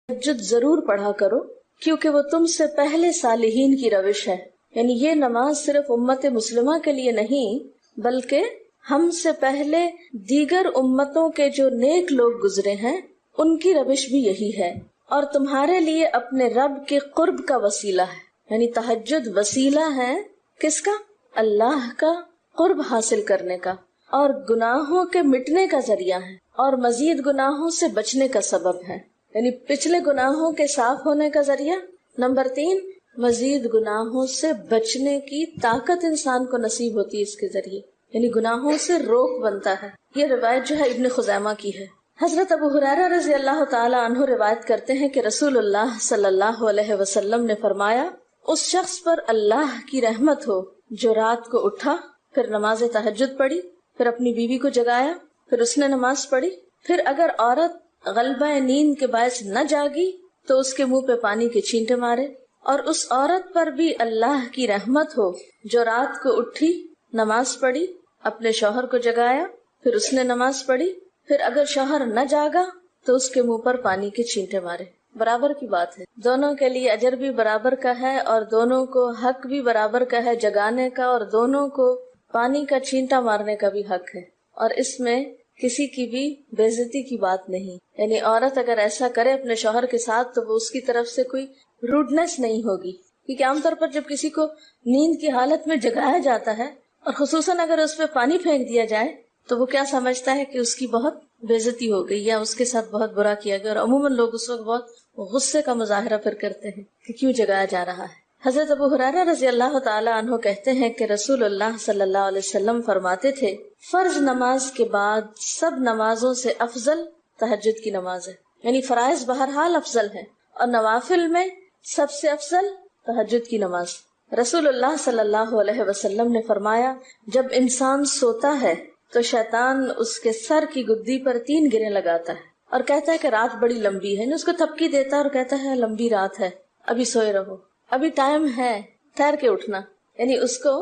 تہجد ضرور پڑھا کرو کیونکہ وہ تم سے پہلے صالحین کی روش ہے. یعنی یہ نماز صرف امت مسلمہ کے لیے نہیں بلکہ ہم سے پہلے دیگر امتوں کے جو نیک لوگ گزرے ہیں ان کی روش بھی یہی ہے، اور تمہارے لیے اپنے رب کے قرب کا وسیلہ ہے. یعنی تہجد وسیلہ ہے کس کا؟ اللہ کا قرب حاصل کرنے کا، اور گناہوں کے مٹنے کا ذریعہ ہے، اور مزید گناہوں سے بچنے کا سبب ہے. یعنی پچھلے گناہوں کے صاف ہونے کا ذریعہ. نمبر 3، مزید گناہوں سے بچنے کی طاقت انسان کو نصیب ہوتی ہے اس کے ذریعے، یعنی گناہوں سے روک بنتا ہے. یہ روایت جو ہے ابن خزیمہ کی ہے. حضرت ابو ہریرہ رضی اللہ تعالی عنہ روایت کرتے ہیں کہ رسول اللہ صلی اللہ علیہ وسلم نے فرمایا، اس شخص پر اللہ کی رحمت ہو جو رات کو اٹھا، پھر نماز تہجد پڑھی، پھر اپنی بیوی کو جگایا، پھر اس نے نماز پڑھی، پھر اگر عورت غلبہ نیند کے باعث نہ جاگی تو اس کے منہ پہ پانی کے چھینٹے مارے. اور اس عورت پر بھی اللہ کی رحمت ہو جو رات کو اٹھی، نماز پڑھی، اپنے شوہر کو جگایا، پھر اس نے نماز پڑھی، پھر اگر شوہر نہ جاگا تو اس کے منہ پر پانی کے چھینٹے مارے. برابر کی بات ہے، دونوں کے لیے اجر بھی برابر کا ہے اور دونوں کو حق بھی برابر کا ہے جگانے کا، اور دونوں کو پانی کا چھینٹا مارنے کا بھی حق ہے. اور اس میں کسی کی بھی بے عزتی کی بات نہیں. یعنی عورت اگر ایسا کرے اپنے شوہر کے ساتھ تو وہ اس کی طرف سے کوئی روڈنس نہیں ہوگی، کیونکہ عام طور پر جب کسی کو نیند کی حالت میں جگایا جاتا ہے اور خصوصاً اگر اس پہ پانی پھینک دیا جائے تو وہ کیا سمجھتا ہے کہ اس کی بہت بے عزتی ہو گئی یا اس کے ساتھ بہت برا کیا گیا، اور عموماً لوگ اس وقت بہت غصے کا مظاہرہ پھر کرتے ہیں کہ کیوں جگایا جا رہا ہے. حضرت ابو ہریرہ رضی اللہ تعالی عنہ کہتے ہیں کہ رسول اللہ صلی اللہ علیہ وسلم فرماتے تھے، فرض نماز کے بعد سب نمازوں سے افضل تہجد کی نماز ہے. یعنی فرائض بہرحال افضل ہے اور نوافل میں سب سے افضل تہجد کی نماز. رسول اللہ صلی اللہ علیہ وسلم نے فرمایا، جب انسان سوتا ہے تو شیطان اس کے سر کی گدی پر 3 گریں لگاتا ہے اور کہتا ہے کہ رات بڑی لمبی ہے. یعنی اس کو تھپکی دیتا ہے اور کہتا ہے لمبی رات ہے، ابھی سوئے رہو، ابھی ٹائم ہے، ٹھہر کے اٹھنا. یعنی اس کو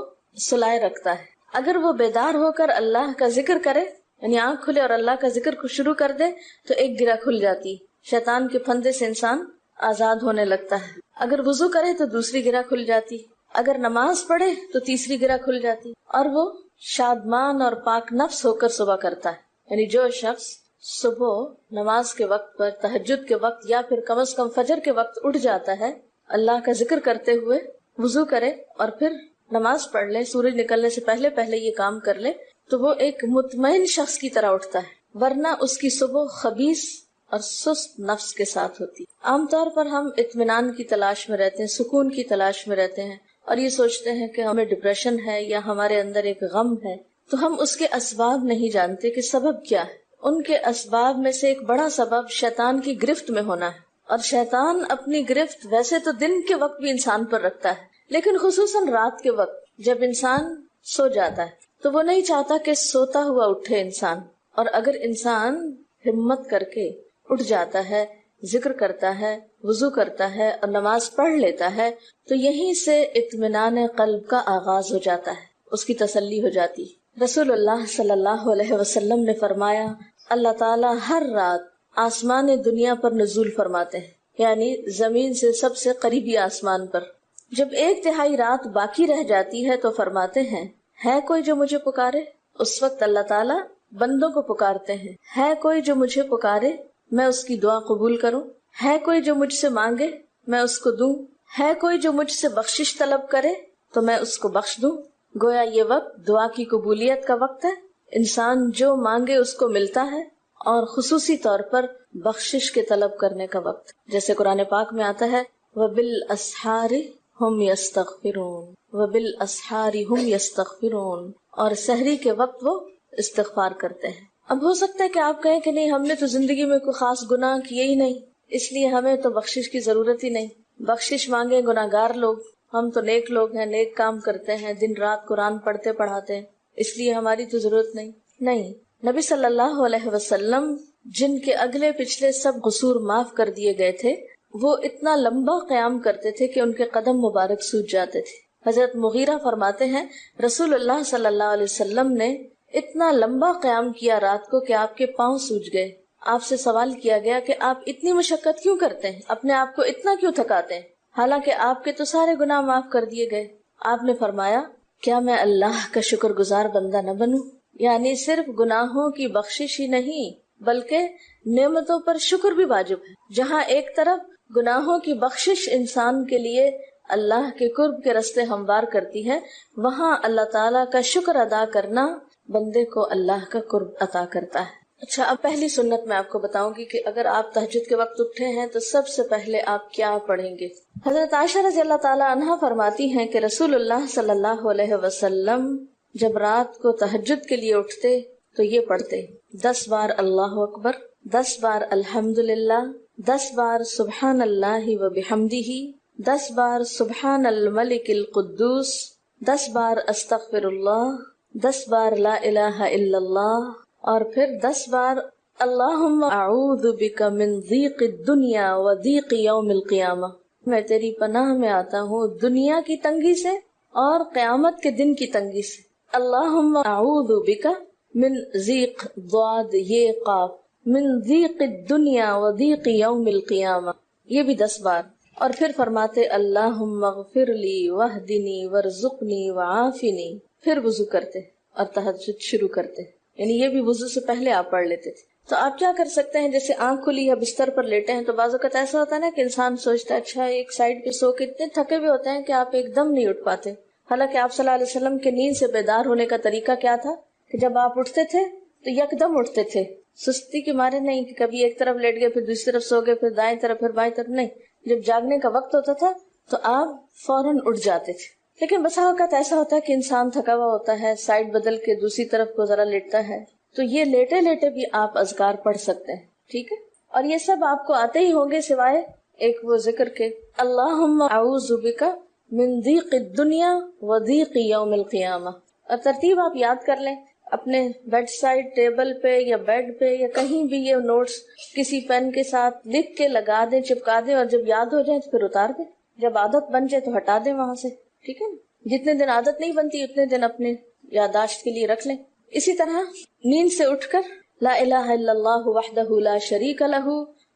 سلائے رکھتا ہے. اگر وہ بیدار ہو کر اللہ کا ذکر کرے، یعنی آنکھ کھلے اور اللہ کا ذکر کو شروع کر دے تو ایک گرہ کھل جاتی، شیطان کے پھندے سے انسان آزاد ہونے لگتا ہے. اگر وضو کرے تو دوسری گرہ کھل جاتی، اگر نماز پڑھے تو تیسری گرہ کھل جاتی، اور وہ شادمان اور پاک نفس ہو کر صبح کرتا ہے. یعنی جو شخص صبح نماز کے وقت پر، تہجد کے وقت یا پھر کم از کم فجر کے وقت اٹھ جاتا ہے، اللہ کا ذکر کرتے ہوئے وضو کرے اور پھر نماز پڑھ لے، سورج نکلنے سے پہلے پہلے یہ کام کر لے تو وہ ایک مطمئن شخص کی طرح اٹھتا ہے، ورنہ اس کی صبح خبیث اور سست نفس کے ساتھ ہوتی. عام طور پر ہم اطمینان کی تلاش میں رہتے ہیں، سکون کی تلاش میں رہتے ہیں اور یہ سوچتے ہیں کہ ہمیں ڈپریشن ہے یا ہمارے اندر ایک غم ہے، تو ہم اس کے اسباب نہیں جانتے کہ سبب کیا ہے. ان کے اسباب میں سے ایک بڑا سبب شیطان کی گرفت میں ہونا ہے، اور شیطان اپنی گرفت ویسے تو دن کے وقت بھی انسان پر رکھتا ہے، لیکن خصوصاً رات کے وقت جب انسان سو جاتا ہے تو وہ نہیں چاہتا کہ سوتا ہوا اٹھے انسان. اور اگر انسان ہمت کر کے اٹھ جاتا ہے، ذکر کرتا ہے، وضو کرتا ہے اور نماز پڑھ لیتا ہے تو یہیں سے اطمینان قلب کا آغاز ہو جاتا ہے، اس کی تسلی ہو جاتی. رسول اللہ صلی اللہ علیہ وسلم نے فرمایا، اللہ تعالیٰ ہر رات آسمان دنیا پر نزول فرماتے ہیں، یعنی زمین سے سب سے قریبی آسمان پر. جب 1/3 رات باقی رہ جاتی ہے تو فرماتے ہیں، ہے کوئی جو مجھے پکارے؟ اس وقت اللہ تعالیٰ بندوں کو پکارتے ہیں، ہے کوئی جو مجھے پکارے میں اس کی دعا قبول کروں، ہے کوئی جو مجھ سے مانگے میں اس کو دوں، ہے کوئی جو مجھ سے بخشش طلب کرے تو میں اس کو بخش دوں. گویا یہ وقت دعا کی قبولیت کا وقت ہے، انسان جو مانگے اس کو ملتا ہے، اور خصوصی طور پر بخشش کے طلب کرنے کا وقت، جیسے قرآن پاک میں آتا ہے وَبِالْأَسْحَارِ هُمْ يَسْتَغْفِرُونَ وَبِالْأَسْحَارِ هُمْ يَسْتَغْفِرُونَ، اور سحری کے وقت وہ استغفار کرتے ہیں. اب ہو سکتا ہے کہ آپ کہیں کہ نہیں، ہم نے تو زندگی میں کوئی خاص گناہ کیے ہی نہیں، اس لیے ہمیں تو بخشش کی ضرورت ہی نہیں. بخشش مانگے گناہگار لوگ، ہم تو نیک لوگ ہیں، نیک کام کرتے ہیں، دن رات قرآن پڑھتے پڑھاتے ہیں، اس لیے ہماری تو ضرورت نہیں. نہیں، نبی صلی اللہ علیہ وسلم جن کے اگلے پچھلے سب قصور معاف کر دیے گئے تھے، وہ اتنا لمبا قیام کرتے تھے کہ ان کے قدم مبارک سوج جاتے تھے. حضرت مغیرہ فرماتے ہیں، رسول اللہ صلی اللہ علیہ وسلم نے اتنا لمبا قیام کیا رات کو کہ آپ کے پاؤں سوج گئے. آپ سے سوال کیا گیا کہ آپ اتنی مشقت کیوں کرتے ہیں، اپنے آپ کو اتنا کیوں تھکاتے ہیں، حالانکہ آپ کے تو سارے گناہ معاف کر دیے گئے. آپ نے فرمایا کیا میں اللہ کا شکر گزار بندہ نہ بنوں؟ یعنی صرف گناہوں کی بخشش ہی نہیں بلکہ نعمتوں پر شکر بھی واجب ہے. جہاں ایک طرف گناہوں کی بخشش انسان کے لیے اللہ کے قرب کے راستے ہموار کرتی ہے، وہاں اللہ تعالیٰ کا شکر ادا کرنا بندے کو اللہ کا قرب عطا کرتا ہے. اچھا، اب پہلی سنت میں آپ کو بتاؤں گی کہ اگر آپ تہجد کے وقت اٹھے ہیں تو سب سے پہلے آپ کیا پڑھیں گے. حضرت عائشہ رضی اللہ تعالیٰ عنہا فرماتی ہیں کہ رسول اللہ صلی اللہ علیہ وسلم جب رات کو تہجد کے لیے اٹھتے تو یہ پڑھتے 10 بار اللہ اکبر، 10 بار الحمدللہ، 10 بار سبحان اللہ و بحمدہ، 10 بار سبحان الملک القدوس، 10 بار استغفر اللہ، 10 بار لا الہ الا اللہ، اور پھر 10 بار اللہم اعوذ بک من ضیق الدنیا و ضیق یوم القیامہ. میں تیری پناہ میں آتا ہوں دنیا کی تنگی سے اور قیامت کے دن کی تنگی سے. اللہم اعوذ بک من ضیق ضاد یہ قاف من ضیق الدنیا و ضیق یوم القیامہ، یہ بھی 10 بار. اور پھر فرماتے اللہم اغفر لی واہدنی وارزقنی وعافنی. پھر وضو کرتے اور تہجد شروع کرتے، یعنی یہ بھی وضو سے پہلے آپ پڑھ لیتے تھے. تو آپ کیا کر سکتے ہیں، جیسے آنکھ کھلی یا بستر پر لیٹے ہیں تو بعض اوقات ایسا ہوتا ہے نا کہ انسان سوچتا ہے اچھا ایک سائڈ پہ سو کے اتنے تھکے ہوئے ہوتے ہیں کہ آپ ایک دم نہیں اٹھ پاتے. حالانکہ آپ صلی اللہ علیہ وسلم کے نیند سے بیدار ہونے کا طریقہ کیا تھا کہ جب آپ اٹھتے تھے تو یکدم اٹھتے تھے، سستی کے مارے نہیں کہ کبھی ایک طرف لیٹ گئے پھر دوسری طرف سو گئے پھر دائیں طرف پھر بائیں طرف، نہیں. جب جاگنے کا وقت ہوتا تھا تو آپ فوراً اٹھ جاتے تھے. لیکن بسا اوقات ایسا ہوتا ہے کہ انسان تھکا ہوا ہوتا ہے، سائڈ بدل کے دوسری طرف کو ذرا لیٹتا ہے، تو یہ لیٹے لیٹے بھی آپ اذکار پڑھ سکتے ہیں. ٹھیک ہے، اور یہ سب آپ کو آتے ہی ہوں گے سوائے ایک وہ ذکر کے اللہم اعوذ بک من ضیق الدنیا و ضیق یوم القیامہ. اور ترتیب آپ یاد کر لیں اپنے بیڈ سائڈ ٹیبل پہ یا بیڈ پہ یا کہیں بھی، یہ نوٹس کسی پین کے ساتھ لکھ کے لگا دیں، چپکا دیں، اور جب یاد ہو جائے تو پھر اتار دیں. جب عادت بن جائے تو ہٹا دیں وہاں سے. ٹھیک ہے نا، جتنے دن عادت نہیں بنتی اتنے دن اپنے یادداشت کے لیے رکھ لیں. اسی طرح نیند سے اٹھ کر لا الہ الا اللہ وحدہ لا شریک لہ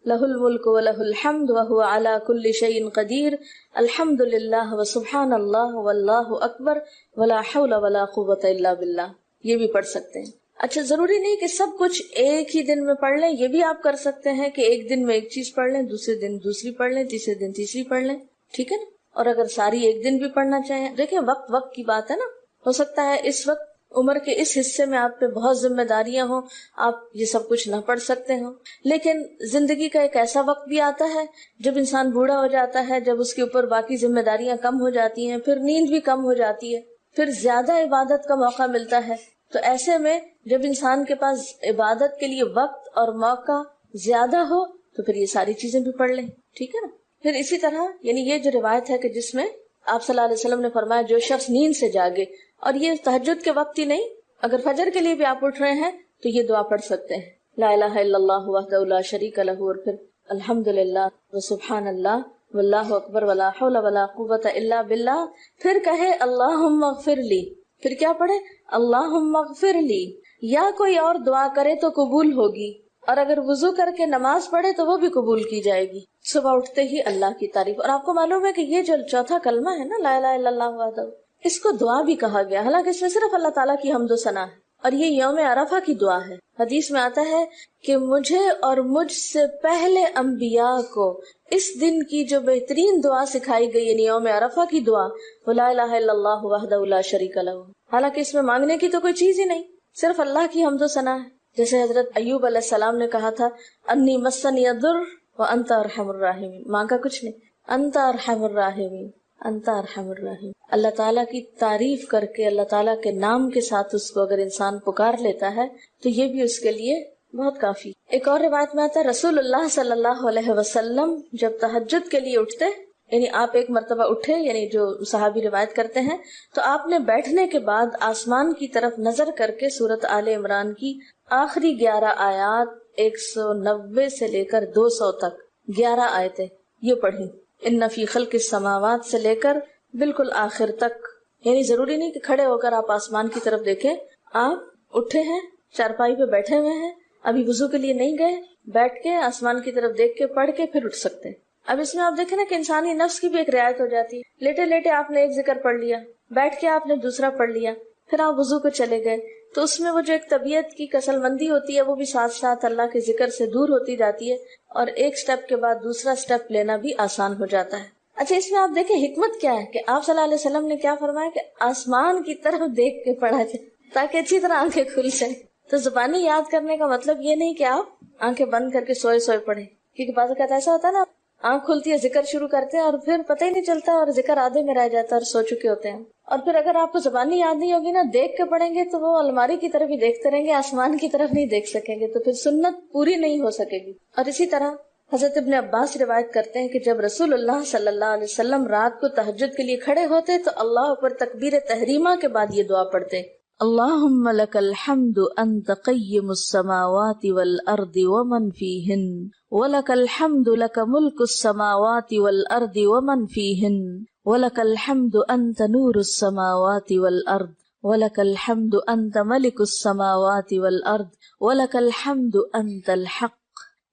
لہ الملک ولہ الحمد وہو علی کل شیء قدیر الحمد للہ وسبحان اللہ واللہ اکبر ولا حول ولا قوۃ الا باللہ. یہ بھی پڑھ سکتے ہیں. اچھا، ضروری نہیں کہ سب کچھ ایک ہی دن میں پڑھ لیں، یہ بھی آپ کر سکتے ہیں کہ ایک دن میں ایک چیز پڑھ لیں، دوسرے دن دوسری پڑھ لیں، تیسرے دن تیسری پڑھ لیں. ٹھیک ہے نا. اور اگر ساری ایک دن بھی پڑھنا چاہیں، دیکھیں وقت وقت کی بات ہے نا. ہو سکتا ہے اس وقت عمر کے اس حصے میں آپ پہ بہت ذمہ داریاں ہوں، آپ یہ سب کچھ نہ پڑھ سکتے ہوں. لیکن زندگی کا ایک ایسا وقت بھی آتا ہے جب انسان بوڑھا ہو جاتا ہے، جب اس کے اوپر باقی ذمہ داریاں کم ہو جاتی ہیں، پھر نیند بھی کم ہو جاتی ہے، پھر زیادہ عبادت کا موقع ملتا ہے. تو ایسے میں جب انسان کے پاس عبادت کے لیے وقت اور موقع زیادہ ہو تو پھر یہ ساری چیزیں بھی پڑھ لیں. ٹھیک ہے نا. پھر اسی طرح یعنی یہ جو روایت ہے کہ جس میں آپ صلی اللہ علیہ وسلم نے فرمایا جو شخص نیند سے جاگے، اور یہ تہجد کے وقت ہی نہیں، اگر فجر کے لیے بھی آپ اٹھ رہے ہیں تو یہ دعا پڑھ سکتے ہیں لا الہ الا اللہ وحدہ لا شریک لہ، اور پھر الحمدللہ وسبحان اللہ واللہ اکبر ولا حول ولا قوۃ الا باللہ. پھر کہے اللہم اغفر لی. پھر کیا پڑھے؟ اللہم اغفر لی. یا کوئی اور دعا کرے تو قبول ہوگی، اور اگر وضو کر کے نماز پڑھے تو وہ بھی قبول کی جائے گی. صبح اٹھتے ہی اللہ کی تعریف. اور آپ کو معلوم ہے کہ یہ جو چوتھا کلمہ ہے نا لا الہ الا اللہ وحدہ، اس کو دعا بھی کہا گیا، حالانکہ اس میں صرف اللہ تعالیٰ کی حمد و ثنا ہے، اور یہ یوم عرفہ کی دعا ہے. حدیث میں آتا ہے کہ مجھے اور مجھ سے پہلے انبیاء کو اس دن کی جو بہترین دعا سکھائی گئی یعنی یوم عرفہ کی دعا وہ لا الہ الا اللہ وحدہ لا شریک لہ. حالانکہ اس میں مانگنے کی تو کوئی چیز ہی نہیں، صرف اللہ کی حمد و ثنا ہے. جیسے حضرت ایوب علیہ السلام نے کہا تھا انی مسنی الضر وانت ارحم الراحمین. مانگا کچھ نہیں، انت ارحم الراحمین، انت ارحم الراحمین. اللہ تعالیٰ کی تعریف کر کے اللہ تعالیٰ کے نام کے ساتھ اس کو اگر انسان پکار لیتا ہے تو یہ بھی اس کے لیے بہت کافی. ایک اور روایت میں آتا ہے رسول اللہ صلی اللہ علیہ وسلم جب تہجد کے لیے اٹھتے، یعنی آپ ایک مرتبہ اٹھے، یعنی جو صحابی روایت کرتے ہیں، تو آپ نے بیٹھنے کے بعد آسمان کی طرف نظر کر کے سورۃ آل عمران کی آخری 11 آیات 190 سے لے کر 200 تک 11 آیتیں یہ پڑھی. ان فی خلق السماوات سے لے کر بالکل آخر تک. یعنی ضروری نہیں کہ کھڑے ہو کر آپ آسمان کی طرف دیکھیں، آپ اٹھے ہیں، چارپائی پہ بیٹھے ہوئے ہیں، ابھی وضو کے لیے نہیں گئے، بیٹھ کے آسمان کی طرف دیکھ کے پڑھ کے پھر اٹھ سکتے ہیں۔ اب اس میں آپ دیکھیں نا کہ انسانی نفس کی بھی ایک رعایت ہو جاتی ہے۔ لیٹے لیٹے آپ نے ایک ذکر پڑھ لیا، بیٹھ کے آپ نے دوسرا پڑھ لیا، پھر آپ وضو کو چلے گئے، تو اس میں وہ جو ایک طبیعت کی کسل مندی ہوتی ہے وہ بھی ساتھ ساتھ اللہ کے ذکر سے دور ہوتی جاتی ہے، اور ایک سٹیپ کے بعد دوسرا سٹیپ لینا بھی آسان ہو جاتا ہے۔ اچھا، اس میں آپ دیکھیں حکمت کیا ہے کہ آپ صلی اللہ علیہ وسلم نے کیا فرمایا کہ آسمان کی طرف دیکھ کے پڑھا جائے تاکہ اچھی طرح آنکھیں کھل جائیں۔ تو زبانی یاد کرنے کا مطلب یہ نہیں کہ آپ آنکھیں بند کر کے سوئے سوئے پڑھیں، کیونکہ بعض اوقات ایسا ہوتا ہے نا، آنکھ کھلتی ہے، ذکر شروع کرتے ہیں اور پھر پتہ ہی نہیں چلتا اور ذکر آدھے میں رہ جاتا ہے اور سو چکے ہوتے ہیں۔ اور پھر اگر آپ کو زبانی یاد نہیں ہوگی نا، دیکھ کے پڑھیں گے تو وہ الماری کی طرف ہی دیکھتے رہیں گے، آسمان کی طرف نہیں دیکھ سکیں گے، تو پھر سنت پوری نہیں ہو سکے گی۔ اور اسی طرح حضرت ابن عباس روایت کرتے ہیں کہ جب رسول اللہ صلی اللہ علیہ وسلم رات کو تہجد کے لیے کھڑے ہوتے تو اللہ پر تکبیر تحریمہ کے بعد یہ دعا پڑھتے: اللہم لک الحمد انت قیم السماوات والارض ومن فیہن ولک الحمد لک ملک السماوات والارض ومن فیہن ولک الحمد انت نور السماوات والارض ولک الحمد انت ملک السماوات والارض ولک الحمد انت الحق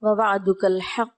ووعدك الحق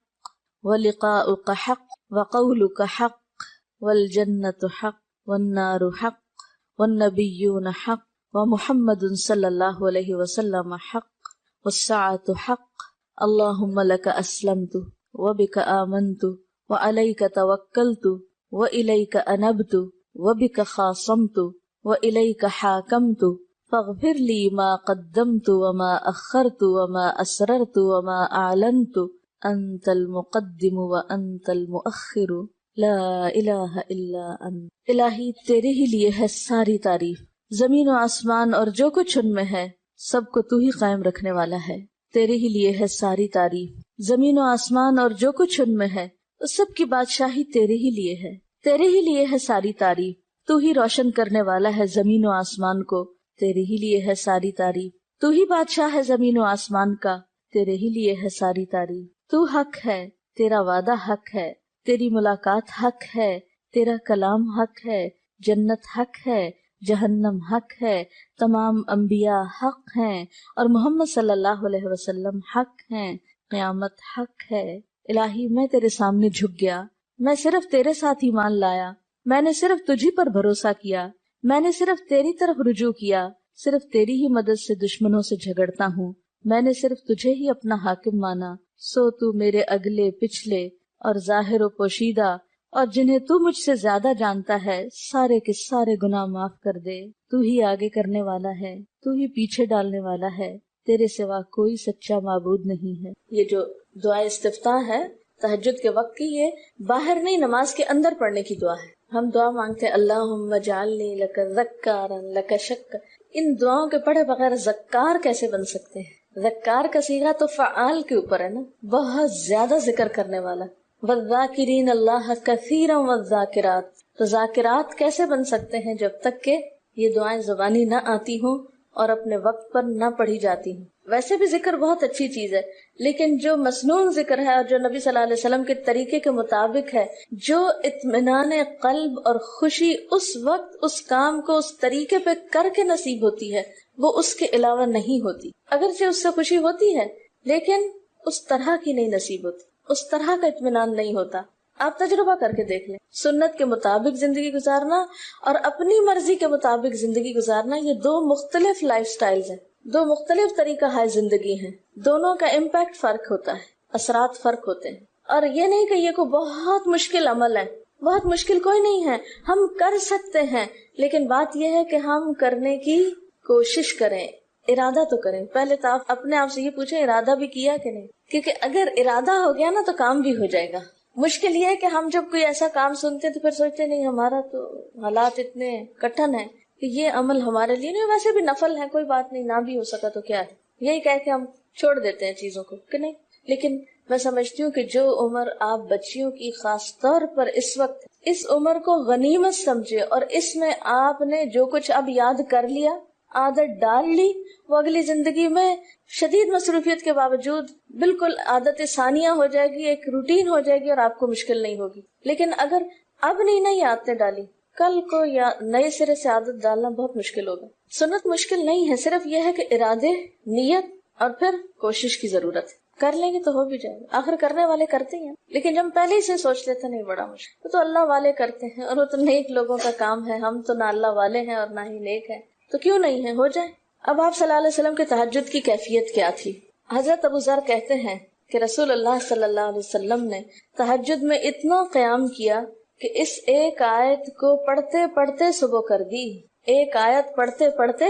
ولقاؤك حق وقولك حق والجنة حق والنار حق والنبيون حق ومحمد صلی اللہ علیہ وسلم حق والساعة حق اللهم لك اسلمت وبك آمنت وعليك توكلت وإليك أنبت وبك خاصمت وإليك حاكمت فاغفر لي ما قدمت وما أخرت وما أسررت وما أعلنت أنت المقدم وأنت المؤخر لا الہ الا انت۔ الہی تیرے ہی لیے ہے ساری تعریف، زمین و آسمان اور جو کچھ ان میں ہے سب کو تو ہی قائم رکھنے والا ہے۔ تیرے ہی لیے ہے ساری تعریف، زمین و آسمان اور جو کچھ ان میں ہے اس سب کی بادشاہی تیرے ہی لیے ہے۔ تیرے ہی لیے ہے ساری تعریف، تو ہی روشن کرنے والا ہے زمین و آسمان کو، تیرے ہی لیے ہے ساری تعریف۔ تو ہی بادشاہ ہے زمین و آسمان کا، تیرے ہی لیے ہے ساری تعریف۔ تو حق ہے، تیرا وعدہ حق ہے، تیری ملاقات حق ہے، تیرا کلام حق ہے، جنت حق ہے، جہنم حق ہے، تمام انبیاء حق ہیں اور محمد صلی اللہ علیہ وسلم حق ہیں، قیامت حق ہے۔ الہی میں تیرے سامنے جھک گیا، میں صرف تیرے ساتھ ایمان لایا، میں نے صرف تجھی پر بھروسہ کیا، میں نے صرف تیری طرف رجوع کیا، صرف تیری ہی مدد سے دشمنوں سے جھگڑتا ہوں، میں نے صرف تجھے ہی اپنا حاکم مانا، سو تو میرے اگلے پچھلے اور ظاہر و پوشیدہ اور جنہیں تو مجھ سے زیادہ جانتا ہے سارے کے سارے گناہ معاف کر دے۔ تو ہی آگے کرنے والا ہے، تو ہی پیچھے ڈالنے والا ہے، تیرے سوا کوئی سچا معبود نہیں ہے۔ یہ جو دعا استفتاح ہے تہجد کے وقت کی، یہ باہر نہیں نماز کے اندر پڑھنے کی دعا ہے۔ ہم دعا مانگتے ہیں اللہم اجعلنی لک ذکارا لک شکارا، ان دعاؤں کے پڑھے بغیر ذکار کیسے بن سکتے ہیں؟ ذکار کا صیغہ تو فعال کے اوپر ہے نا، بہت زیادہ ذکر کرنے والا۔ والذاکرین اللہ کثیرا والذاکرات، تو ذاکرات کیسے بن سکتے ہیں جب تک کہ یہ دعائیں زبانی نہ آتی ہوں اور اپنے وقت پر نہ پڑھی جاتی ہوں۔ ویسے بھی ذکر بہت اچھی چیز ہے، لیکن جو مسنون ذکر ہے اور جو نبی صلی اللہ علیہ وسلم کے طریقے کے مطابق ہے، جو اطمینان قلب اور خوشی اس وقت اس کام کو اس طریقے پہ کر کے نصیب ہوتی ہے، وہ اس کے علاوہ نہیں ہوتی۔ اگرچہ اس سے خوشی ہوتی ہے لیکن اس طرح کی نہیں نصیب ہوتی، اس طرح کا اطمینان نہیں ہوتا۔ آپ تجربہ کر کے دیکھ لیں، سنت کے مطابق زندگی گزارنا اور اپنی مرضی کے مطابق زندگی گزارنا، یہ دو مختلف لائف سٹائلز ہیں، دو مختلف طریقہ ہے زندگی ہیں، دونوں کا امپیکٹ فرق ہوتا ہے، اثرات فرق ہوتے ہیں۔ اور یہ نہیں کہ یہ کوئی بہت مشکل عمل ہے، بہت مشکل کوئی نہیں ہے، ہم کر سکتے ہیں، لیکن بات یہ ہے کہ ہم کرنے کی کوشش کریں، ارادہ تو کریں۔ پہلے تو آپ اپنے آپ سے یہ پوچھیں ارادہ بھی کیا کہ نہیں، کیونکہ اگر ارادہ ہو گیا نا تو کام بھی ہو جائے گا۔ مشکل یہ ہے کہ ہم جب کوئی ایسا کام سنتے تو پھر سوچتے نہیں ہمارا تو حالات اتنے کٹھن ہیں کہ یہ عمل ہمارے لیے نہیں، ویسے بھی نفل ہے، کوئی بات نہیں، نہ بھی ہو سکا تو کیا ہے، یہی کہہ کے ہم چھوڑ دیتے ہیں چیزوں کو کہ نہیں۔ لیکن میں سمجھتی ہوں کہ جو عمر آپ بچیوں کی خاص طور پر اس وقت اس عمر کو غنیمت سمجھے اور اس میں آپ نے جو کچھ اب یاد کر لیا، عادت ڈال لی، وہ اگلی زندگی میں شدید مصروفیت کے باوجود بالکل عادت ثانیہ ہو جائے گی، ایک روٹین ہو جائے گی اور آپ کو مشکل نہیں ہوگی۔ لیکن اگر اب نہیں عادتیں ڈالی، کل کو یا نئے سرے سے عادت ڈالنا بہت مشکل ہوگا۔ سنت مشکل نہیں ہے، صرف یہ ہے کہ ارادے، نیت اور پھر کوشش کی ضرورت ہے۔ کر لیں گے تو ہو بھی جائے گا، آخر کرنے والے کرتے ہیں، لیکن جب پہلے ہی سے سوچ لیتے نہیں بڑا مشکل، تو اللہ والے کرتے ہیں، اور وہ تو نیک لوگوں کا کام ہے، ہم تو نہ اللہ والے ہیں اور نہ ہی نیک ہیں، تو کیوں نہیں ہے، ہو جائے۔ اب آپ صلی اللہ علیہ وسلم کے تہجد کی کیفیت کیا تھی؟ حضرت ابو ذر کہتے ہیں کہ رسول اللہ صلی اللہ علیہ وسلم نے تہجد میں اتنا قیام کیا کہ اس ایک آیت کو پڑھتے پڑھتے صبح کر دی، ایک آیت پڑھتے پڑھتے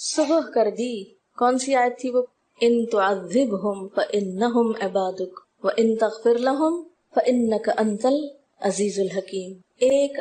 صبح کر دی۔ کون سی آیت تھی وہ؟ ان تعذبہم فانہم عبادک وان تغفر لہم فانک انت العزیز الحکیم۔ ایک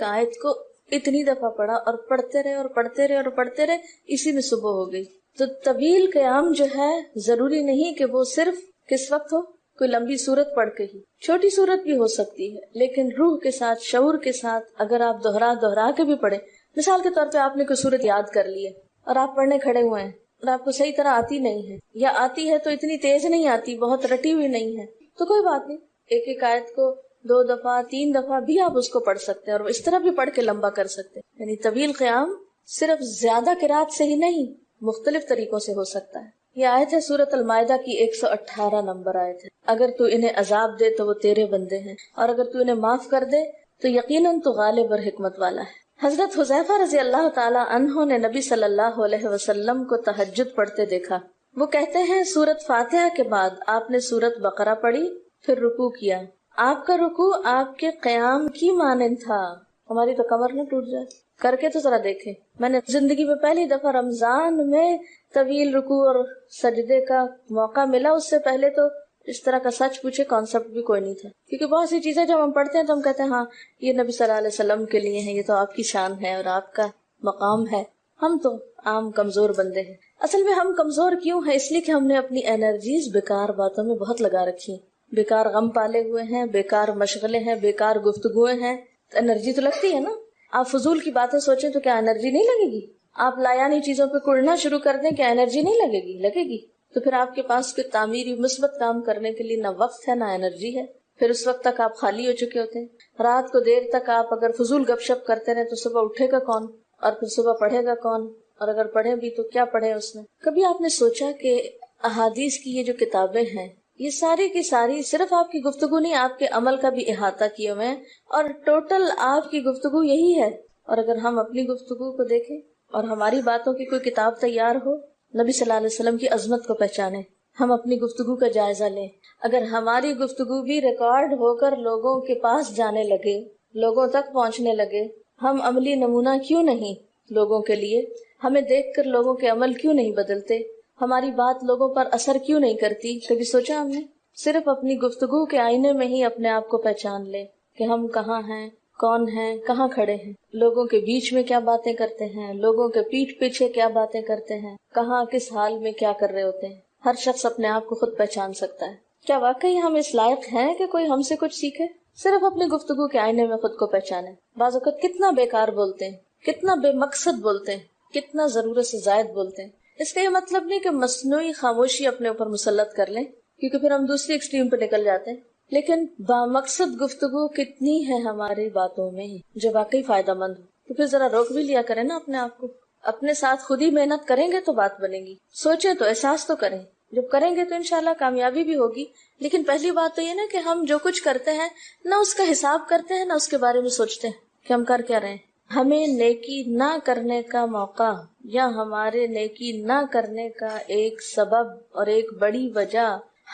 آیت کو اتنی دفعہ پڑھا اور پڑھتے رہے اور پڑھتے رہے اور پڑھتے رہے، اسی میں صبح ہو گئی۔ تو طویل قیام جو ہے ضروری نہیں کہ وہ صرف کس وقت ہو، کوئی لمبی سورت پڑھ کے ہی، چھوٹی سورت بھی ہو سکتی ہے، لیکن روح کے ساتھ، شعور کے ساتھ اگر آپ دہرا کے بھی پڑھیں۔ مثال کے طور پہ آپ نے کوئی سورت یاد کر لی ہے اور آپ پڑھنے کھڑے ہوئے ہیں اور آپ کو صحیح طرح آتی نہیں ہے، یا آتی ہے تو اتنی تیز نہیں آتی، بہت رٹی ہوئی نہیں ہے، تو کوئی بات نہیں، ایک ایک آیت کو 2 دفعہ 3 دفعہ بھی آپ اس کو پڑھ سکتے ہیں، اور اس طرح بھی پڑھ کے لمبا کر سکتے ہیں۔ یعنی طویل قیام صرف زیادہ قرات سے ہی نہیں، مختلف طریقوں سے ہو سکتا ہے۔ یہ آیت ہے سورۃ المائدہ کی 118 نمبر آیت ہے۔ اگر تو انہیں عذاب دے تو وہ تیرے بندے ہیں، اور اگر تو انہیں معاف کر دے تو یقیناً تو غالب اور حکمت والا ہے۔ حضرت حذیفہ رضی اللہ تعالی عنہ نے نبی صلی اللہ علیہ وسلم کو تہجد پڑھتے دیکھا۔ وہ کہتے ہیں سورۃ فاتحہ کے بعد آپ نے سورۃ بقرہ پڑھی، پھر رکوع کیا۔ آپ کا رکوع آپ کے قیام کی مانند تھا۔ ہماری تو کمر نہ ٹوٹ جائے، کر کے تو ذرا دیکھیں۔ میں نے زندگی میں پہلی دفعہ رمضان میں طویل رکوع اور سجدے کا موقع ملا، اس سے پہلے تو اس طرح کا سچ پوچھے کانسیپٹ بھی کوئی نہیں تھا، کیونکہ بہت سی چیزیں جب ہم پڑھتے ہیں تو ہم کہتے ہیں ہاں یہ نبی صلی اللہ علیہ وسلم کے لیے ہے، یہ تو آپ کی شان ہے اور آپ کا مقام ہے، ہم تو عام کمزور بندے ہیں۔ اصل میں ہم کمزور کیوں ہیں؟ اس لیے کہ ہم نے اپنی انرجیز بیکار باتوں میں بہت لگا رکھی ہیں، بیکار غم پالے ہوئے ہیں، بیکار مشغلے ہیں، بیکار گفتگویں ہیں، تو انرجی تو لگتی ہے نا۔ آپ فضول کی باتیں سوچیں تو کیا انرجی نہیں لگے گی؟ آپ لایانی چیزوں پہ کڑنا شروع کر دیں، کیا انرجی نہیں لگے گی؟ لگے گی۔ تو پھر آپ کے پاس کوئی تعمیری مثبت کام کرنے کے لیے نہ وقت ہے نہ انرجی ہے، پھر اس وقت تک آپ خالی ہو چکے ہوتے ہیں۔ رات کو دیر تک آپ اگر فضول گپ شپ کرتے رہے تو صبح اٹھے گا کون، اور پھر صبح پڑھے گا کون، اور اگر پڑھے بھی تو کیا پڑھے اس میں؟ کبھی آپ نے سوچا کہ احادیث کی یہ جو کتابیں ہیں یہ ساری کی ساری صرف آپ کی گفتگو نہیں، آپ کے عمل کا بھی احاطہ کیے ہوئے ہیں، اور ٹوٹل آپ کی گفتگو یہی ہے۔ اور اگر ہم اپنی گفتگو کو دیکھیں اور ہماری باتوں کی کوئی کتاب تیار ہو، نبی صلی اللہ علیہ وسلم کی عظمت کو پہچانے، ہم اپنی گفتگو کا جائزہ لیں۔ اگر ہماری گفتگو بھی ریکارڈ ہو کر لوگوں کے پاس جانے لگے، لوگوں تک پہنچنے لگے، ہم عملی نمونہ کیوں نہیں لوگوں کے لیے؟ ہمیں دیکھ کر لوگوں کے عمل کیوں نہیں بدلتے؟ ہماری بات لوگوں پر اثر کیوں نہیں کرتی؟ کبھی سوچا ہم نے؟ صرف اپنی گفتگو کے آئینے میں ہی اپنے آپ کو پہچان لیں کہ ہم کہاں ہیں، کون ہیں، کہاں کھڑے ہیں، لوگوں کے بیچ میں کیا باتیں کرتے ہیں، لوگوں کے پیٹھ پیچھے کیا باتیں کرتے ہیں، کہاں کس حال میں کیا کر رہے ہوتے ہیں۔ ہر شخص اپنے آپ کو خود پہچان سکتا ہے۔ کیا واقعی ہم اس لائق ہیں کہ کوئی ہم سے کچھ سیکھے؟ صرف اپنی گفتگو کے آئینے میں خود کو پہچانے۔ بعض اوقات کتنا بیکار بولتے ہیں، کتنا بے مقصد بولتے ہیں، کتنا ضرورت سے زائد بولتے ہیں۔ اس کا یہ مطلب نہیں کہ مصنوعی خاموشی اپنے اوپر مسلط کر لیں، کیونکہ پھر ہم دوسری ایکسٹریم پہ نکل جاتے ہیں، لیکن بامقصد گفتگو کتنی ہے ہماری باتوں میں جو واقعی فائدہ مند ہو، تو پھر ذرا روک بھی لیا کریں نا اپنے آپ کو۔ اپنے ساتھ خود ہی محنت کریں گے تو بات بنے گی، سوچیں تو احساس تو کریں، جب کریں گے تو انشاءاللہ کامیابی بھی ہوگی۔ لیکن پہلی بات تو یہ نا کہ ہم جو کچھ کرتے ہیں نہ اس کا حساب کرتے ہیں، نہ اس کے بارے میں سوچتے ہیں کہ ہم کر کیا رہے ہیں۔ ہمیں نیکی نہ کرنے کا موقع یا ہمارے نیکی نہ کرنے کا ایک سبب اور ایک بڑی وجہ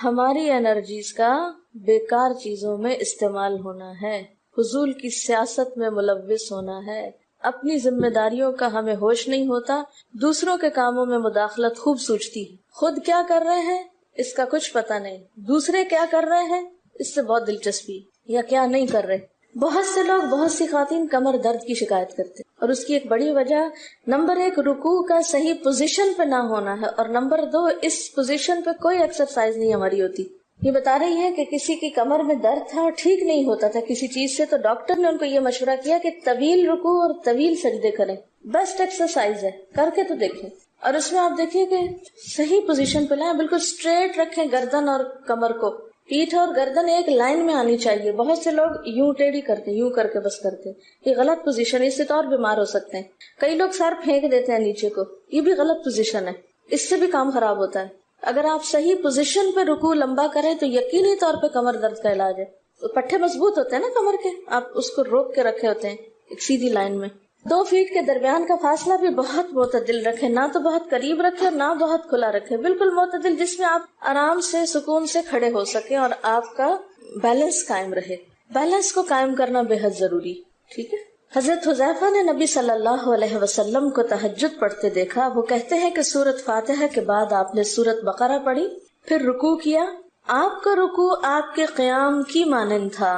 ہماری انرجیز کا بیکار چیزوں میں استعمال ہونا ہے، فضول کی سیاست میں ملوث ہونا ہے۔ اپنی ذمہ داریوں کا ہمیں ہوش نہیں ہوتا، دوسروں کے کاموں میں مداخلت خوب سوچتی ہے۔ خود کیا کر رہے ہیں اس کا کچھ پتہ نہیں، دوسرے کیا کر رہے ہیں اس سے بہت دلچسپی، یا کیا نہیں کر رہے۔ بہت سے لوگ، بہت سی خواتین کمر درد کی شکایت کرتے ہیں، اور اس کی ایک بڑی وجہ نمبر 1 رکوع کا صحیح پوزیشن پہ نہ ہونا ہے، اور نمبر 2 اس پوزیشن پہ کوئی ایکسرسائز نہیں ہماری ہوتی۔ یہ بتا رہی ہے کہ کسی کی کمر میں درد تھا اور ٹھیک نہیں ہوتا تھا کسی چیز سے، تو ڈاکٹر نے ان کو یہ مشورہ کیا کہ طویل رکوع اور طویل سجدے کریں، بیسٹ ایکسرسائز ہے، کر کے تو دیکھیں۔ اور اس میں آپ دیکھیے کہ صحیح پوزیشن پہ لائیں، بالکل اسٹریٹ رکھیں گردن اور کمر کو، پیٹھ اور گردن ایک لائن میں آنی چاہیے۔ بہت سے لوگ یوں ٹیڑھی کرتے ہیں، یوں کر کے بس کرتے ہیں، یہ غلط پوزیشن ہے، اس سے تو اور بیمار ہو سکتے ہیں۔ کئی لوگ سر پھینک دیتے ہیں نیچے کو، یہ بھی غلط پوزیشن ہے، اس سے بھی کام خراب ہوتا ہے۔ اگر آپ صحیح پوزیشن پہ رکوع لمبا کریں تو یقینی طور پہ کمر درد کا علاج ہے. تو پٹھے مضبوط ہوتے ہیں نا کمر کے، آپ اس کو روک کے رکھے ہوتے ہیں ایک سیدھی لائن میں. 2 فیٹ کے درمیان کا فاصلہ بھی بہت معتدل رکھے، نہ تو بہت قریب رکھے اور نہ بہت کھلا رکھے، بالکل معتدل، جس میں آپ آرام سے سکون سے کھڑے ہو سکیں اور آپ کا بیلنس قائم رہے. بیلنس کو قائم کرنا بے حد ضروری. ٹھیک ہے. حضرت حذیفہ نے نبی صلی اللہ علیہ وسلم کو تہجد پڑھتے دیکھا. وہ کہتے ہیں کہ سورۃ فاتحہ کے بعد آپ نے سورۃ بقرہ پڑھی، پھر رکوع کیا. آپ کا رکوع آپ کے قیام کی مانند تھا،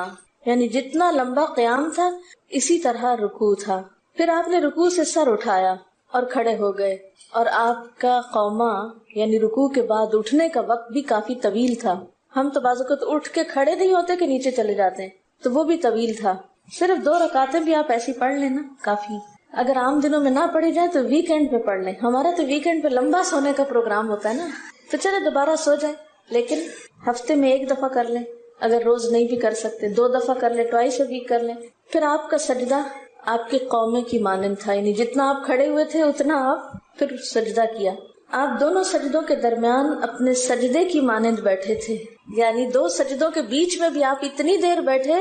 یعنی جتنا لمبا قیام تھا اسی طرح رکوع تھا. پھر آپ نے رکوع سے سر اٹھایا اور کھڑے ہو گئے، اور آپ کا قوما یعنی رکوع کے بعد اٹھنے کا وقت بھی کافی طویل تھا. ہم تو بعض اوقات اٹھ کے کھڑے نہیں ہوتے کہ نیچے چلے جاتے ہیں، تو وہ بھی طویل تھا. صرف 2 رکعتیں بھی آپ ایسی پڑھ لینا کافی. اگر عام دنوں میں نہ پڑھی جائے تو ویکینڈ پہ پڑھ لیں. ہمارا تو ویکینڈ پہ لمبا سونے کا پروگرام ہوتا ہے نا، تو چلے دوبارہ سو جائے، لیکن ہفتے میں 1 دفعہ کر لیں. اگر روز نہیں بھی کر سکتے 2 دفعہ کر لیں، ٹوائس اے ویک کر لیں. پھر آپ کا سجدہ آپ کے قومے کی مانند تھا، یعنی جتنا آپ کھڑے ہوئے تھے اتنا آپ پھر سجدہ کیا. آپ دونوں سجدوں کے درمیان اپنے سجدے کی مانند بیٹھے تھے، یعنی 2 سجدوں کے بیچ میں بھی آپ اتنی دیر بیٹھے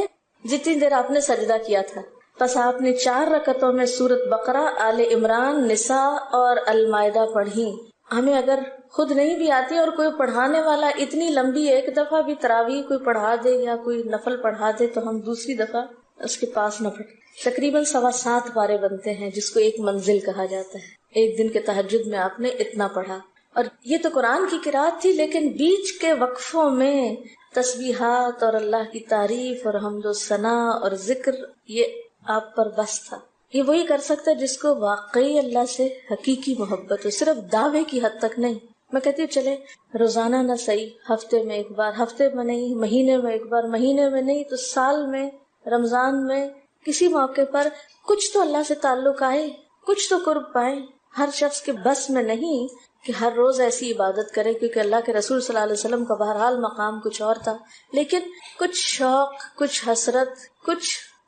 جتنی دیر آپ نے سجدہ کیا تھا. بس آپ نے 4 رکعتوں میں سورۃ بقرہ، آل عمران، نساء اور المائدہ پڑھی. ہمیں اگر خود نہیں بھی آتی اور کوئی پڑھانے والا اتنی لمبی 1 دفعہ بھی تراویح کوئی پڑھا دے یا کوئی نفل پڑھا دے تو ہم دوسری دفعہ اس کے پاس نہ پڑھیں. تقریباً 7.25 پارے بنتے ہیں، جس کو 1 منزل کہا جاتا ہے. ایک دن کے تہجد میں آپ نے اتنا پڑھا. اور یہ تو قرآن کی قرات تھی، لیکن بیچ کے وقفوں میں تسبیحات اور اللہ کی تعریف اور حمد و ثنا اور ذکر، یہ آپ پر بس تھا. یہ وہی کر سکتا ہے جس کو واقعی اللہ سے حقیقی محبت ہو، صرف دعوے کی حد تک نہیں. میں کہتی ہوں چلے روزانہ نہ صحیح، ہفتے میں 1 بار، ہفتے میں نہیں، مہینے میں 1 بار، مہینے میں نہیں تو سال میں، رمضان میں، کسی موقع پر کچھ تو اللہ سے تعلق آئے، کچھ تو قرب پائے. ہر شخص کے بس میں نہیں کہ ہر روز ایسی عبادت کرے، کیونکہ اللہ کے رسول صلی اللہ علیہ وسلم کا بہرحال مقام کچھ اور تھا. لیکن کچھ شوق، کچھ حسرت،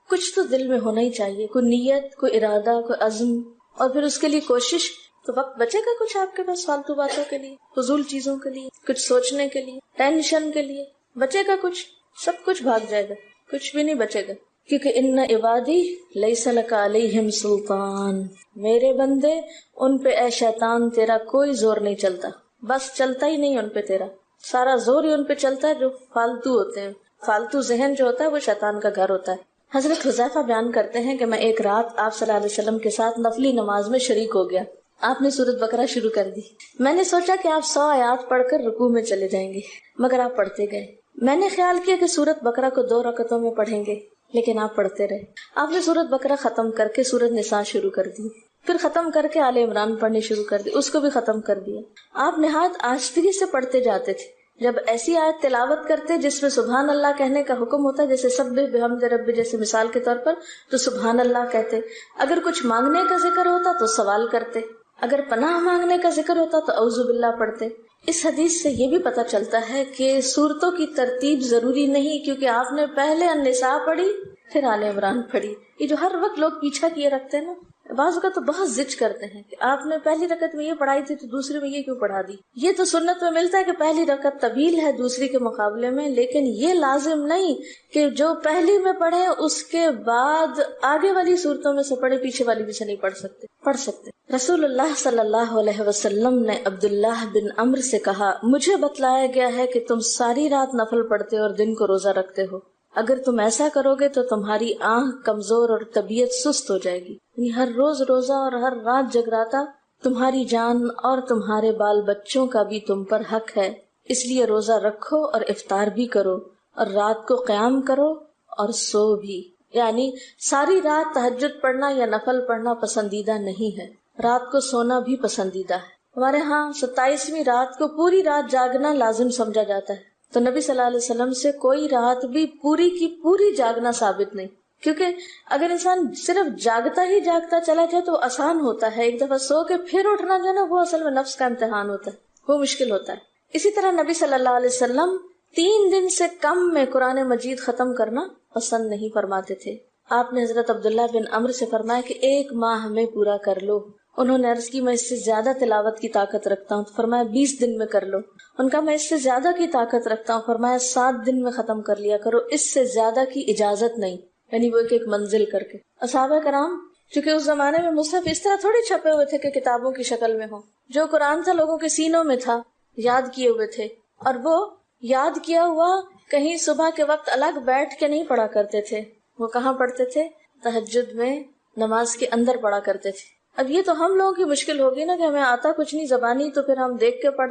کچھ تو دل میں ہونا ہی چاہیے، کوئی نیت، کوئی ارادہ، کوئی عزم، اور پھر اس کے لیے کوشش. تو وقت بچے گا کچھ آپ کے پاس فالتو باتوں کے لیے، فضول چیزوں کے لیے، کچھ سوچنے کے لیے، ٹینشن کے لیے بچے گا کچھ؟ سب کچھ بھاگ جائے گا، کچھ بھی نہیں بچے گا. کیونکہ ان عبادی لیس لک علیہم سلطان، میرے بندے ان پہ اے شیطان تیرا کوئی زور نہیں چلتا. بس چلتا ہی نہیں ان پہ، تیرا سارا زور ہی ان پہ چلتا ہے جو فالتو ہوتے ہیں. فالتو ذہن جو ہوتا ہے وہ شیطان کا گھر ہوتا ہے. حضرت حذیفہ بیان کرتے ہیں کہ میں ایک رات آپ صلی اللہ علیہ وسلم کے ساتھ نفلی نماز میں شریک ہو گیا. آپ نے سورۃ بقرہ شروع کر دی. میں نے سوچا کہ آپ 100 آیات پڑھ کر رکوع میں چلے جائیں گے، مگر آپ پڑھتے گئے. میں نے خیال کیا کہ سورۃ بقرہ کو 2 رکعتوں میں پڑھیں گے، لیکن آپ پڑھتے رہے. آپ نے سورۃ بقرہ ختم کر کے سورۃ نساء شروع کر دی، پھر ختم کر کے آل عمران پڑھنی شروع کر دی، اس کو بھی ختم کر دیا. آپ نہایت آہستگی سے پڑھتے جاتے تھے. جب ایسی آیت تلاوت کرتے جس میں سبحان اللہ کہنے کا حکم ہوتا ہے، جیسے سبح بحمد رب جیسے مثال کے طور پر، تو سبحان اللہ کہتے. اگر کچھ مانگنے کا ذکر ہوتا تو سوال کرتے، اگر پناہ مانگنے کا ذکر ہوتا تو اعوذ باللہ پڑھتے. اس حدیث سے یہ بھی پتہ چلتا ہے کہ سورتوں کی ترتیب ضروری نہیں، کیونکہ آپ نے پہلے النساء پڑھی پھر آل عمران پڑھی. یہ جو ہر وقت لوگ پیچھا کیے رکھتے ہیں نا، بعض اوقات تو بہت ضد کرتے ہیں کہ آپ نے پہلی رکعت میں یہ پڑھائی تھی تو دوسری میں یہ کیوں پڑھا دی. یہ تو سنت میں ملتا ہے کہ پہلی رکعت طویل ہے دوسری کے مقابلے میں، لیکن یہ لازم نہیں کہ جو پہلی میں پڑھے اس کے بعد آگے والی صورتوں میں سے پڑھے، پیچھے والی بھی سے نہیں پڑھ سکتے. رسول اللہ صلی اللہ علیہ وسلم نے عبداللہ بن عمرو سے کہا، مجھے بتلایا گیا ہے کہ تم ساری رات نفل پڑھتے اور دن کو روزہ رکھتے ہو. اگر تم ایسا کرو گے تو تمہاری آنکھ کمزور اور طبیعت سست ہو جائے گی. یعنی ہر روز روزہ اور ہر رات جگراتا تمہاری جان اور تمہارے بال بچوں کا بھی تم پر حق ہے. اس لیے روزہ رکھو اور افطار بھی کرو، اور رات کو قیام کرو اور سو بھی. یعنی ساری رات تہجد پڑھنا یا نفل پڑھنا پسندیدہ نہیں ہے، رات کو سونا بھی پسندیدہ ہے. ہمارے ہاں 27ویں رات کو پوری رات جاگنا لازم سمجھا جاتا ہے، تو نبی صلی اللہ علیہ وسلم سے کوئی رات بھی پوری کی پوری جاگنا ثابت نہیں. کیونکہ اگر انسان صرف جاگتا ہی جاگتا چلا جائے تو آسان ہوتا ہے، ایک دفعہ سو کے پھر اٹھنا جو ہے نا، وہ اصل میں نفس کا امتحان ہوتا ہے، وہ مشکل ہوتا ہے. اسی طرح نبی صلی اللہ علیہ وسلم 3 دن سے کم میں قرآن مجید ختم کرنا پسند نہیں فرماتے تھے. آپ نے حضرت عبداللہ بن عمرو سے فرمایا کہ 1 ماہ میں پورا کر لو. انہوں نے عرض کی میں اس سے زیادہ تلاوت کی طاقت رکھتا ہوں، تو فرمایا 20 دن میں کر لو۔ ان کا میں اس سے زیادہ کی طاقت رکھتا ہوں، فرمایا 7 دن میں ختم کر لیا کرو، اس سے زیادہ کی اجازت نہیں، یعنی وہ ایک منزل کر کے۔ صحابہ کرام چونکہ اس زمانے میں مصحف اس طرح تھوڑی چھپے ہوئے تھے کہ کتابوں کی شکل میں ہوں، جو قرآن تھا لوگوں کے سینوں میں تھا، یاد کیے ہوئے تھے، اور وہ یاد کیا ہوا کہیں صبح کے وقت الگ بیٹھ کے نہیں پڑھا کرتے تھے، وہ کہاں پڑھتے تھے؟ تہجد میں نماز کے اندر پڑھا کرتے تھے۔ اب یہ تو ہم لوگوں کی مشکل ہوگی نا کہ ہمیں آتا کچھ نہیں زبانی، تو پھر ہم دیکھ کے پڑھ